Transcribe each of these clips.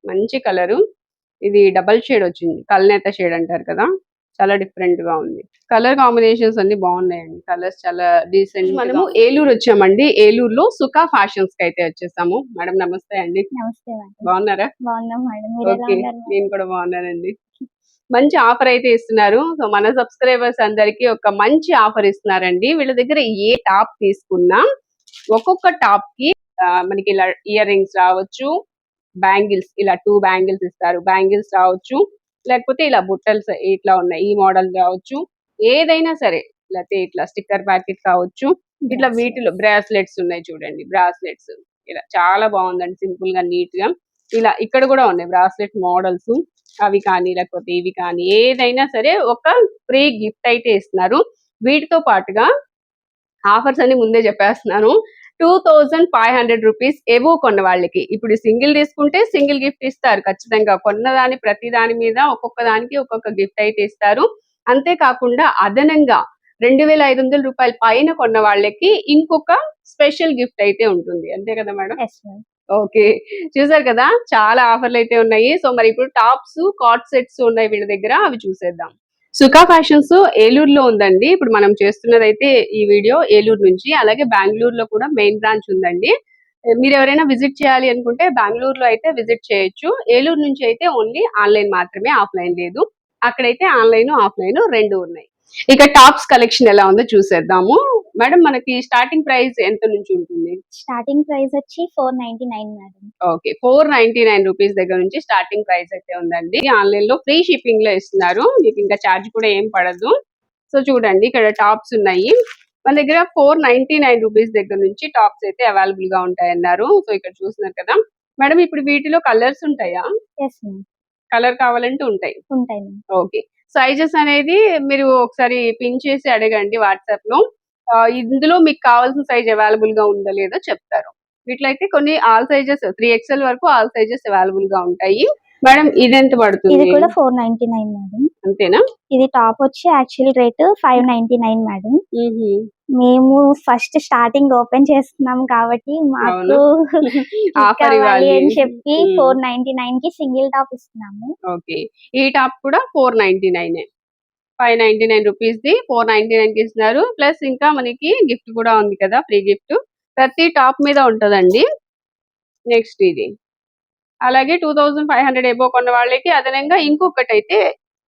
మంచి కలరు. ఇది double shade వచ్చింది, కల్నేత షేడ్ అంటారు కదా, చాలా డిఫరెంట్ గా ఉంది. కలర్ కాంబినేషన్స్ అన్ని బాగున్నాయండి, కలర్స్ చాలా డీసెంట్. మనము ఏలూరు వచ్చామండి, ఏలూరులో సుఖా ఫ్యాషన్స్ కి అయితే వచ్చేసాము. మేడం నమస్తే అండి. నమస్తే మేడం. బాగున్నారా? బాగున్నాం మేడం, మీరు ఎలా ఓకే, ఉన్నారు? నేను కూడా బాగున్నానండి. మంచి ఆఫర్ అయితే ఇస్తున్నారు. సో మన సబ్స్క్రైబర్స్ అందరికి ఒక మంచి ఆఫర్ ఇస్తున్నారండి. వీళ్ళ దగ్గర ఏ టాప్ తీసుకున్నా ఒక్కొక్క టాప్ కి మనకి ఇలా ఇయర్ రింగ్స్ రావచ్చు, బ్యాంగిల్స్ ఇలా 2 బ్యాంగిల్స్ ఇస్తారు, బ్యాంగిల్స్ రావచ్చు, లేకపోతే ఇలా బుట్టల్స్ ఇట్లా ఉన్నాయి ఈ మోడల్ రావచ్చు, ఏదైనా సరే, లేకపోతే ఇట్లా స్టిక్కర్ ప్యాకెట్ కావచ్చు, ఇట్లా వీటిలో బ్రాస్లెట్స్ ఉన్నాయి చూడండి, బ్రాస్లెట్స్ ఇలా చాలా బాగుందండి, సింపుల్ గా నీట్ గా. ఇలా ఇక్కడ కూడా ఉన్నాయి బ్రాస్లెట్ మోడల్స్, అవి కానీ లేకపోతే ఇవి కానీ ఏదైనా సరే ఒక ఫ్రీ గిఫ్ట్ అయితే ఇస్తున్నారు. వీటితో పాటుగా ఆఫర్స్ అని ముందే చెప్పేస్తున్నాను. 2500 రూపీస్ ఎబో కొన్న వాళ్ళకి ఇప్పుడు సింగిల్ తీసుకుంటే సింగిల్ గిఫ్ట్ ఇస్తారు ఖచ్చితంగా. కొన్నదాని ప్రతి దాని మీద ఒక్కొక్క దానికి ఒక్కొక్క గిఫ్ట్ అయితే ఇస్తారు. అంతేకాకుండా అదనంగా 2500 రూపాయల పైన కొన్న వాళ్ళకి ఇంకొక స్పెషల్ గిఫ్ట్ అయితే ఉంటుంది. అంతే కదా మేడం? ఓకే, చూసారు కదా, చాలా ఆఫర్లు అయితే ఉన్నాయి. సో మరి ఇప్పుడు టాప్స్, కార్డ్ సెట్స్ ఉన్నాయి వీళ్ళ దగ్గర, అవి చూసేద్దాం. సుఖా ఫ్యాషన్స్ ఏలూరులో ఉందండి. ఇప్పుడు మనం చేస్తున్నదైతే ఈ వీడియో ఏలూరు నుంచి, అలాగే బెంగళూరులో కూడా మెయిన్ బ్రాంచ్ ఉందండి. మీరు ఎవరైనా విజిట్ చేయాలి అనుకుంటే బెంగళూరులో అయితే విజిట్ చేయొచ్చు. ఏలూరు నుంచి అయితే ఓన్లీ ఆన్లైన్ మాత్రమే, ఆఫ్లైన్ లేదు. అక్కడైతే ఆన్లైన్ ఆఫ్లైన్ రెండు ఉన్నాయి. ఇక టాప్స్ కలెక్షన్ ఎలా ఉందో చూసేద్దాము. మేడం మనకి స్టార్టింగ్ ప్రైస్ ఎంత నుంచి ఉంటుంది? స్టార్టింగ్ ప్రైస్ వచ్చి 499 మేడం. ఓకే, 499 రూపీస్ దగ్గర నుంచి స్టార్టింగ్ ప్రైస్ అయితే ఉందండి. ఆన్లైన్ లో ఫ్రీ షిప్పింగ్ లో ఇస్తున్నారు, మీకు ఇంకా ఛార్జ్ కూడా ఏం పడదు. సో చూడండి, ఇక్కడ టాప్స్ ఉన్నాయి మన దగ్గర. 499 రూపీస్ దగ్గర నుంచి టాప్స్ అయితే అవైలబుల్ గా ఉంటాయన్నారు. సో ఇక్కడ చూస్తున్నారు కదా మేడం, ఇప్పుడు వీటిలో కలర్స్ ఉంటాయా? కలర్ కావాలంటే ఉంటాయి. ఓకే, సైజెస్ అనేది మీరు ఒకసారి పిన్ చేసి అడగండి వాట్సాప్ లో. ఇందులో మీకు కావాల్సిన సైజ్ అవైలబుల్ గా ఉందా లేదో చెప్తారు. వీటిలో అయితే కొన్ని ఆల్ సైజెస్ 3XL వరకు ఆల్ సైజెస్ అవైలబుల్ గా ఉంటాయి. మేడం ఇది ఎంత పడుతుంది? ఇది కూడా 499 మేడం. అంతేనా? ఇది టాప్ వచ్చి యాక్చువల్ రేట్ 599 మేడం. మేము ఫస్ట్ స్టార్టింగ్ ఓపెన్ చేస్తున్నాం కాబట్టి మాకు ఆఫర్ ఇవ్వాలి అని చెప్పి 499 కి సింగిల్ టాప్ ఇస్తున్నాము. ఓకే, ఈ టాప్ కూడా 499, 599 రూపీస్ ది 499 కి ఇస్తున్నారు. ప్లస్ ఇంకా మనకి గిఫ్ట్ కూడా ఉంది కదా, ఫ్రీ గిఫ్ట్ ప్రతి టాప్ మీద ఉంటదండి. నెక్స్ట్ ఇది అలాగే 2500 ఎబో కొన్న వాళ్ళకి అదనంగా ఇంకొకటి అయితే,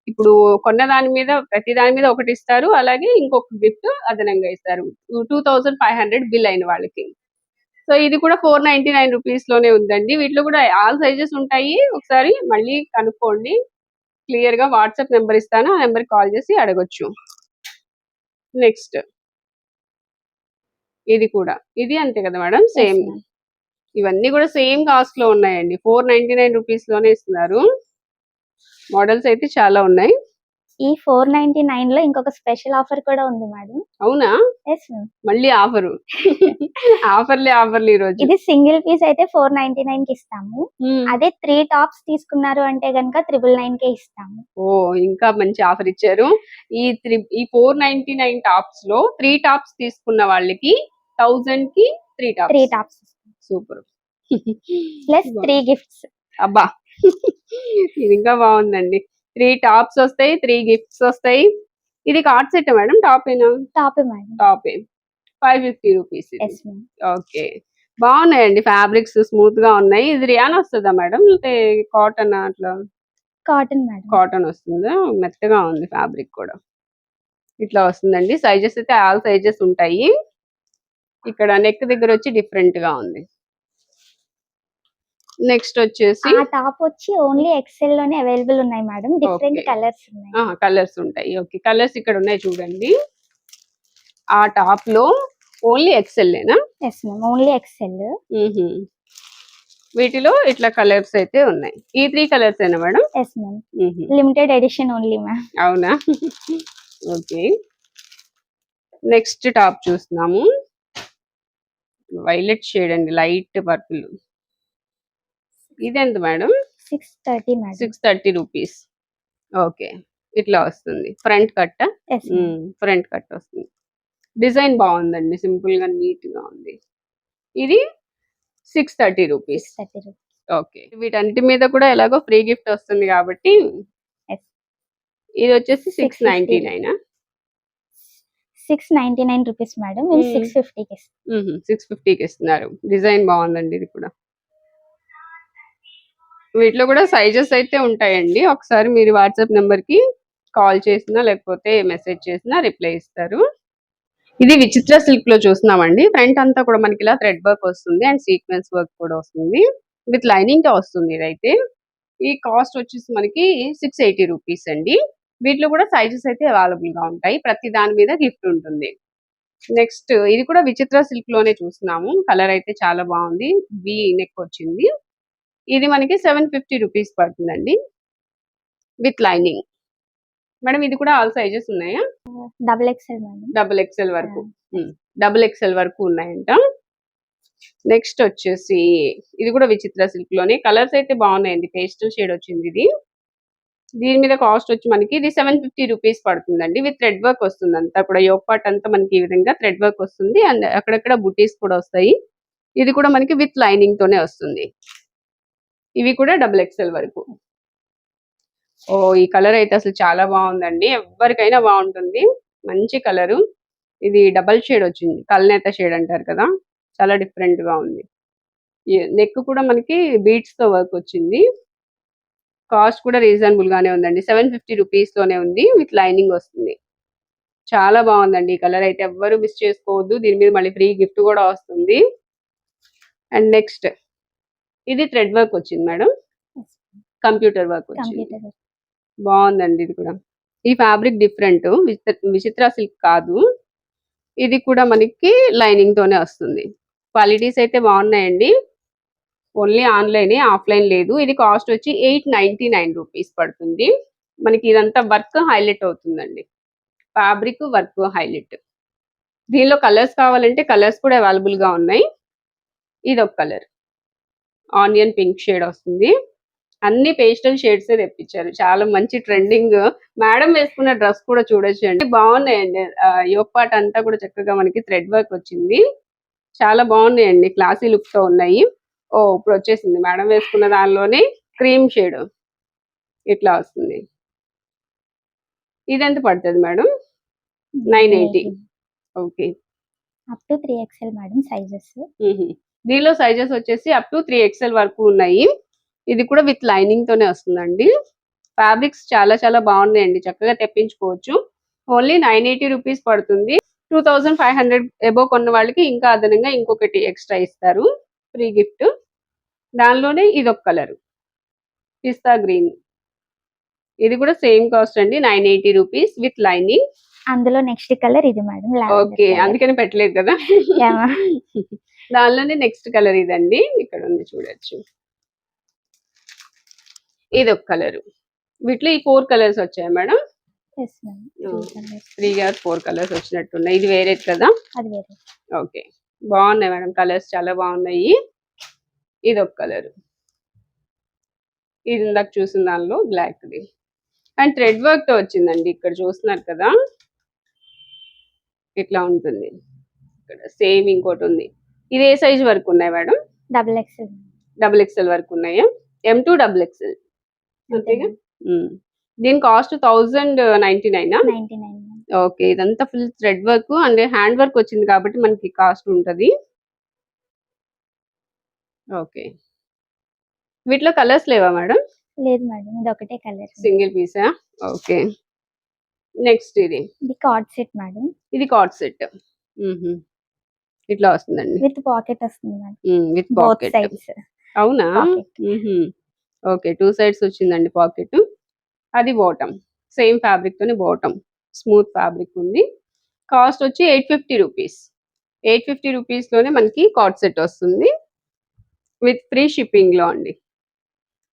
ఇప్పుడు కొన్న దాని మీద ప్రతి దాని మీద ఒకటి ఇస్తారు, అలాగే ఇంకొక గిఫ్ట్ అదనంగా ఇస్తారు 2500 బిల్ అయిన వాళ్ళకి. సో ఇది కూడా 499 రూపీస్ లోనే ఉందండి. వీటిలో కూడా ఆల్ సైజెస్ ఉంటాయి. ఒకసారి మళ్ళీ కనుక్కోండి, క్లియర్ గా వాట్సాప్ నెంబర్ ఇస్తాను, ఆ నెంబర్ కాల్ చేసి అడగొచ్చు. నెక్స్ట్ ఇది కూడా, ఇది అంతే కదా మేడం, సేమ్. ఇవన్నీ కూడా సేమ్ కాస్ట్ లో ఉన్నాయండి, 499 రూపీస్ లోనే ఇస్తున్నారు. మోడల్స్ అయితే చాలా ఉన్నాయి. ఈ 499 లో ఇంకొక స్పెషల్ ఆఫర్ కూడా ఉంది మేడం. అవునా? మళ్ళీ ఆఫరు ఆఫర్లే ఆఫర్లు ఈ రోజు. ఇది సింగిల్ పీస్ అయితే 499 కి ఇస్తాము. అదే 3 టాప్స్ తీసుకున్నారు అంటే గనుక 999 కే ఇస్తాము. ఓ, ఇంకా మంచి ఆఫర్ ఇచ్చారు. ఈ 499 టాప్స్ లో 3 టాప్స్ తీసుకున్న వాళ్ళకి 1000 కి 3 టాప్స్. సూపర్. Plus 3 gifts. అబ్బా, ఇది ఇంకా బాగుందండి. 3 టాప్స్ వస్తాయి, 3 గిఫ్ట్స్ వస్తాయి. ఇది కార్డ్ సెట్ మేడం? టాపే మేడం. టాపే 550 రూపీస్. ఓకే, బాగున్నాయండి, ఫ్యాబ్రిక్స్ స్మూత్ గా ఉన్నాయి. ఇది రియాన్ వస్తుందా మేడం, లేకపోతే కాటన్? అట్లా కాటన్ మేడం. కాటన్ వస్తుందా? మెత్తగా ఉంది ఫ్యాబ్రిక్ కూడా. ఇట్లా వస్తుందండి. సైజెస్ అయితే ఆల్ సైజెస్ ఉంటాయి. ఇక్కడ నెక్ దగ్గర వచ్చి డిఫరెంట్ గా ఉంది. నెక్స్ట్ వచ్చేసి ఆ టాప్ వచ్చి ఓన్లీ ఎక్సెల్ లోనే అవైలబుల్ ఉన్నాయి మేడం, డిఫరెంట్ కలర్స్ ఉన్నాయి. కలర్స్ ఉంటాయి. ఓకే, కలర్స్ ఇక్కడ ఉన్నాయి చూడండి. ఆ టాప్ లో ఓన్లీ ఎక్సెల్ లేనా? Yes ma'am, only XL. వీటిలో ఇట్లా కలర్స్ అయితే ఉన్నాయి. ఈ 3 కలర్స్ ఏనా madam? Yes ma'am, limited edition only ma'am. అవునా? ఓకే, నెక్స్ట్ టాప్ చూస్తున్నాము. వైలెట్ షేడ్ అండి, లైట్ పర్పుల్. ఇదెంత మేడం? 630 మేడం. 630 రూపీస్. ఓకే, ఇట్లా వస్తుంది. ఫ్రంట్ కట్, ఫ్రంట్ కట్ వస్తుంది. డిజైన్ బాగుందండి, సింపుల్ గా నీట్ గా ఉంది. ఇది 630 రూపీస్. ఓకే. వీటన్నిటి మీద కూడా ఎలాగో ఫ్రీ గిఫ్ట్ వస్తుంది కాబట్టి Yes. ఇది వచ్చేసి 650. 699 699 రూపీస్ మేడం. మేము 650కి ఇస్తాం. 650కి ఇస్తున్నారు. డిజైన్ బాగుందండి ఇది కూడా. వీటిలో కూడా సైజెస్ అయితే ఉంటాయండి. ఒకసారి మీరు వాట్సాప్ నెంబర్కి కాల్ చేసినా లేకపోతే మెసేజ్ చేసినా రిప్లై ఇస్తారు. ఇది విచిత్ర సిల్క్ లో చూస్తున్నామండి. ఫ్రంట్ అంతా కూడా మనకి ఇలా థ్రెడ్ వర్క్ వస్తుంది అండ్ సీక్వెన్స్ వర్క్ కూడా వస్తుంది. విత్ లైనింగ్ తో వస్తుంది ఇదైతే. ఈ కాస్ట్ వచ్చేసి మనకి 680 రూపీస్ అండి. వీటిలో కూడా సైజెస్ అయితే అవైలబుల్ గా ఉంటాయి. ప్రతి దాని మీద గిఫ్ట్ ఉంటుంది. నెక్స్ట్ ఇది కూడా విచిత్ర సిల్క్ లోనే చూస్తున్నాము. కలర్ అయితే చాలా బాగుంది. వి నెక్ వచ్చింది. ఇది మనకి 750 రూపీస్ పడుతుందండి విత్ లైనింగ్. మేడం ఇది కూడా ఆల్ సైజెస్ ఉన్నాయా? Double XL madam. Double XL వరకు. డబుల్ ఎక్స్ఎల్ వరకు ఉన్నాయంట. నెక్స్ట్ వచ్చేసి ఇది కూడా విచిత్ర సిల్క్ లోనే. కలర్స్ అయితే బాగున్నాయండి. పేస్టల్ షేడ్ వచ్చింది ఇది. దీని మీద కాస్ట్ వచ్చి మనకి ఇది 750 రూపీస్ పడుతుందండి. విత్ థ్రెడ్ వర్క్ వస్తుంది. అంతా కూడా యోక్ పార్ట్ అంతా మనకి ఈ విధంగా థ్రెడ్ వర్క్ వస్తుంది అండ్ అక్కడక్కడ బుటీస్ కూడా వస్తాయి. ఇది కూడా మనకి విత్ లైనింగ్ తోనే వస్తుంది. ఇవి కూడా డబుల్ ఎక్స్ఎల్ వరకు. ఓ ఈ కలర్ అయితే అసలు చాలా బాగుందండి. ఎవరికైనా బాగుంటుంది. మంచి కలరు. ఇది డబల్ షేడ్ వచ్చింది. కల్నేత షేడ్ అంటారు కదా, చాలా డిఫరెంట్ గా ఉంది. నెక్ కూడా మనకి బీట్స్ తో వర్క్ వచ్చింది. కాస్ట్ కూడా రీజనబుల్ గానే ఉందండి. 750 రూపీస్ లోనే ఉంది. విత్ లైనింగ్ వస్తుంది. చాలా బాగుందండి ఈ కలర్ అయితే. ఎవ్వరు మిస్ చేసుకోవద్దు. దీని మీద మళ్ళీ ఫ్రీ గిఫ్ట్ కూడా వస్తుంది. అండ్ నెక్స్ట్ ఇది థ్రెడ్ వర్క్ వచ్చింది మేడం. కంప్యూటర్ వర్క్ వచ్చింది. కంప్యూటర్ బాగుందండి ఇది కూడా. ఈ ఫ్యాబ్రిక్ డిఫరెంట్. విచిత్ర సిల్క్ కాదు. ఇది కూడా మనకి లైనింగ్ తోనే వస్తుంది. క్వాలిటీస్ అయితే బాగున్నాయండి. ఓన్లీ ఆన్లైన్, ఆఫ్లైన్ లేదు. ఇది కాస్ట్ వచ్చి 899 రూపీస్ పడుతుంది. మనకి ఇదంతా వర్క్ హైలైట్ అవుతుందండి. Fabric work highlight. దీనిలో కలర్స్ కావాలంటే కలర్స్ కూడా అవైలబుల్ గా ఉన్నాయి. ఇది ఒక కలర్ ఆనియన్ పింక్ షేడ్ వస్తుంది. అన్ని పేస్టల్ షేడ్స్ తెప్పించారు. చాలా మంచి ట్రెండింగ్. మేడం వేసుకున్న డ్రెస్ కూడా చూడొచ్చు అండి. బాగున్నాయండి. యోక్ పార్ట్ అంతా కూడా చక్కగా మనకి థ్రెడ్ వర్క్ వచ్చింది. చాలా బాగున్నాయండి. క్లాసీ లుక్ తో ఉన్నాయి. ఓ ఇప్పుడు వచ్చేసింది మేడం వేసుకున్న దానిలోనే క్రీమ్ షేడ్ ఇట్లా వస్తుంది. ఇది ఎంత పడుతుంది madam? 980. Okay. Up to 3XL madam sizes. దీనిలో సైజెస్ వచ్చేసి అప్ టు 3XL వరకు ఉన్నాయి. ఇది కూడా విత్ లైనింగ్ తోనే వస్తుందండి. ఫ్యాబ్రిక్స్ చాలా చాలా బాగున్నాయండి. చక్కగా తెప్పించుకోవచ్చు. ఓన్లీ 980 రూపీస్ పడుతుంది. 2500 ఎబో కొన్న వాళ్ళకి ఇంకా అదనంగా ఇంకొకటి ఎక్స్ట్రా ఇస్తారు ఫ్రీ గిఫ్ట్. దానిలోనే ఇది ఒక కలర్ పిస్తా గ్రీన్. ఇది కూడా సేమ్ కాస్ట్ అండి, 980 రూపీస్ విత్ లైనింగ్. అందులో నెక్స్ట్ కలర్ ఇది మేడం. ఓకే, అందుకని పెట్టలేదు కదా. దానిలోనే నెక్స్ట్ కలర్ ఇదండి. ఇక్కడ ఉంది చూడొచ్చు. ఇది ఒక కలర్. వీటిలో ఈ 4 కలర్స్ వచ్చాయి మేడం. 3 or 4 colours వచ్చినట్టున్నాయి. ఇది వేరేది కదా. అది వేరే. ఓకే, బాగున్నాయి మేడం. కలర్స్ చాలా బాగున్నాయి. ఇది ఒక కలర్. ఇది ఇందాక చూసిన దానిలో బ్లాక్ ది అండ్ థ్రెడ్ వర్క్ తో వచ్చిందండి. ఇక్కడ చూస్తున్నారు కదా, ఇట్లా ఉంటుంది. ఇక్కడ సేమ్ ఇంకోటి ఉంది. ఇది ఏ సైజ్ వరకు ఉన్నాయి madam? Double XL. Double XL వరకు ఉన్నాయా? M2 డబుల్ ఎక్స్ఎల్ అంతేగా. దీని కాస్ట్ 1099. 99. ఓకే, ఇదంతా full thread work and hand work వచ్చింది కాబట్టి మనకి కాస్ట్ ఉంటది. ఓకే, వీటిలో కలర్స్ లేవా మేడం? లేదు మేడం, ఇది ఒకటే colour. Single Pisa? Okay. Next ఇది కార్డ్ సెట్ మేడం. ఇది కార్డ్ సెట్. ఇట్లా వస్తుందండి. విత్ పాకెట్ వస్తుంది madam. With both pocket. Sides. అవునా? ఓకే, 2 సైడ్స్ వచ్చిందండి పాకెట్. అది బాటమ్. సేమ్ ఫ్యాబ్రిక్ తోని బాటమ్. స్మూత్ ఫ్యాబ్రిక్ ఉంది. కాస్ట్ వచ్చి 850 రూపీస్. 850 రూపీస్ లోనే మనకి కార్డ్ సెట్ వస్తుంది విత్ ఫ్రీ షిప్పింగ్ లో అండి.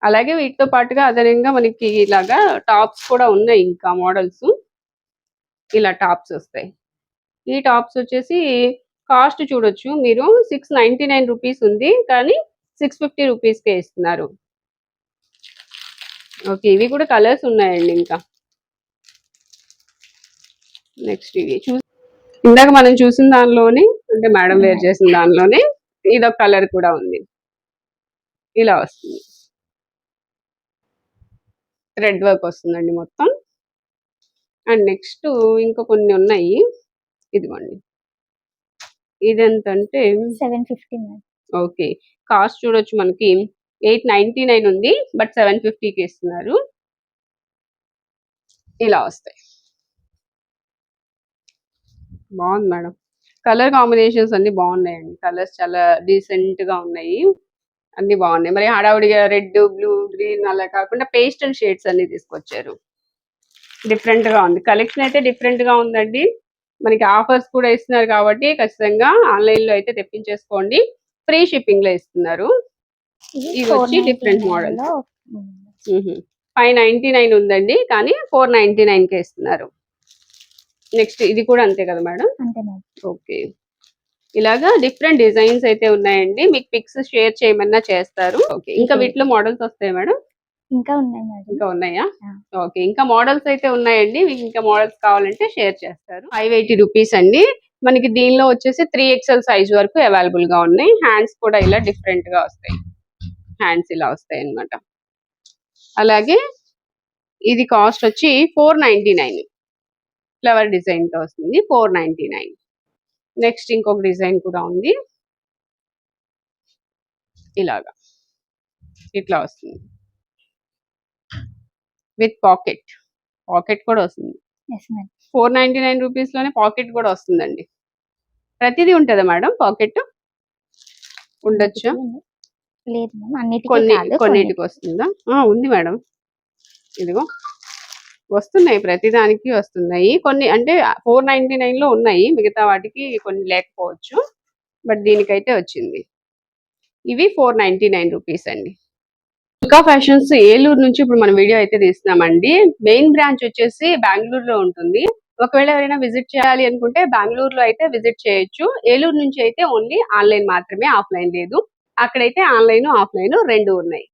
అలాగే వీటితో పాటుగా అదనంగా మనకి ఇలాగా టాప్స్ కూడా ఉన్నాయి. ఇంకా మోడల్స్ ఇలా టాప్స్ వస్తాయి. ఈ టాప్స్ వచ్చేసి కాస్ట్ చూడొచ్చు మీరు. 699 రూపీస్ ఉంది కానీ 650 రూపీస్కే ఇస్తున్నారు. ఓకే, ఇవి కూడా కలర్స్ ఉన్నాయండి. ఇంకా నెక్స్ట్ ఇవి ఇందాక మనం చూసిన దానిలోనే, అంటే మేడం వేర్ చేసిన దానిలోనే ఇదొక కలర్ కూడా ఉంది. ఇలా వస్తుంది, థ్రెడ్ వర్క్ వస్తుందండి మొత్తం. అండ్ నెక్స్ట్ ఇంకా కొన్ని ఉన్నాయి, ఇదిగోండి. ఇదెంతంటే 750 మేడం. ఓకే, కాస్ట్ చూడొచ్చు మనకి 899 ఉంది, బట్ 750కి ఇస్తున్నారు. ఇలా వస్తాయి, బాగుంది మేడం. కలర్ కాంబినేషన్స్ అన్ని బాగున్నాయండి, కలర్స్ చాలా డీసెంట్ గా ఉన్నాయి, అన్ని బాగున్నాయి. మరి హడావుడిగా రెడ్, బ్లూ, గ్రీన్ అలా కాకుండా పేస్టల్ షేడ్స్ అన్ని తీసుకొచ్చారు, డిఫరెంట్ గా ఉంది. కలెక్షన్ అయితే డిఫరెంట్ గా ఉందండి. మనకి ఆఫర్స్ కూడా ఇస్తున్నారు కాబట్టి ఖచ్చితంగా ఆన్లైన్ లో అయితే తెప్పించేసుకోండి, ఫ్రీ షిప్పింగ్ లో ఇస్తున్నారు. ఇవి వచ్చి డిఫరెంట్ మోడల్స్. 599 ఉందండి, కానీ 499 కే ఇస్తున్నారు. నెక్స్ట్ ఇది కూడా అంతే కదా మేడం? అంతే మేడం. ఓకే, ఇలాగా డిఫరెంట్ డిజైన్స్ అయితే ఉన్నాయండి, మీకు పిక్స్ షేర్ చేయమన్నా చేస్తారు. ఓకే, ఇంకా వీటిలో మోడల్స్ వస్తాయి మేడం? ఇంకా ఉన్నాయి మేడం. ఇంకా ఉన్నాయా? ఓకే, ఇంకా మోడల్స్ అయితే ఉన్నాయండి, మీకు ఇంకా మోడల్స్ కావాలంటే షేర్ చేస్తారు. 580 రూపీస్ అండి. మనకి దీనిలో వచ్చేసి 3XL సైజ్ వరకు అవైలబుల్ గా ఉన్నాయి. హ్యాండ్స్ కూడా ఇలా డిఫరెంట్ గా వస్తాయి, హ్యాండ్స్ ఇలా వస్తాయి అన్నమాట. అలాగే ఇది కాస్ట్ వచ్చి 499, ఫ్లవర్ డిజైన్ తో వస్తుంది, 499. నెక్స్ట్ ఇంకొక డిజైన్ కూడా ఉంది, ఇలాగా ఇట్లా వస్తుంది విత్ పాకెట్, పాకెట్ కూడా వస్తుంది. 499 రూపీస్ లోనే పాకెట్ కూడా వస్తుందండి. ప్రతిదీ ఉంటుందా మేడం పాకెట్? ఉండొచ్చా? లేదు మేడం, అన్నిటికీ కొన్నిటికి వస్తుందా? ఉంది మేడం, ఇదిగో వస్తున్నాయి, ప్రతిదానికి వస్తున్నాయి. కొన్ని అంటే 499 లో ఉన్నాయి, మిగతా వాటికి కొన్ని లేకపోవచ్చు, బట్ దీనికైతే వచ్చింది. ఇవి 499 రూపీస్ అండి. దుర్గా ఫ్యాషన్స్ ఏలూరు నుంచి ఇప్పుడు మనం వీడియో అయితే తీస్తున్నామండి. మెయిన్ బ్రాంచ్ వచ్చేసి బెంగళూరులో ఉంటుంది. ఒకవేళ ఎవరైనా విజిట్ చేయాలి అనుకుంటే బెంగళూరులో అయితే విజిట్ చేయొచ్చు. ఏలూరు నుంచి అయితే ఓన్లీ ఆన్లైన్ మాత్రమే, ఆఫ్లైన్ లేదు. అక్కడైతే ఆన్లైన్, ఆఫ్లైన్ రెండు ఉన్నాయి.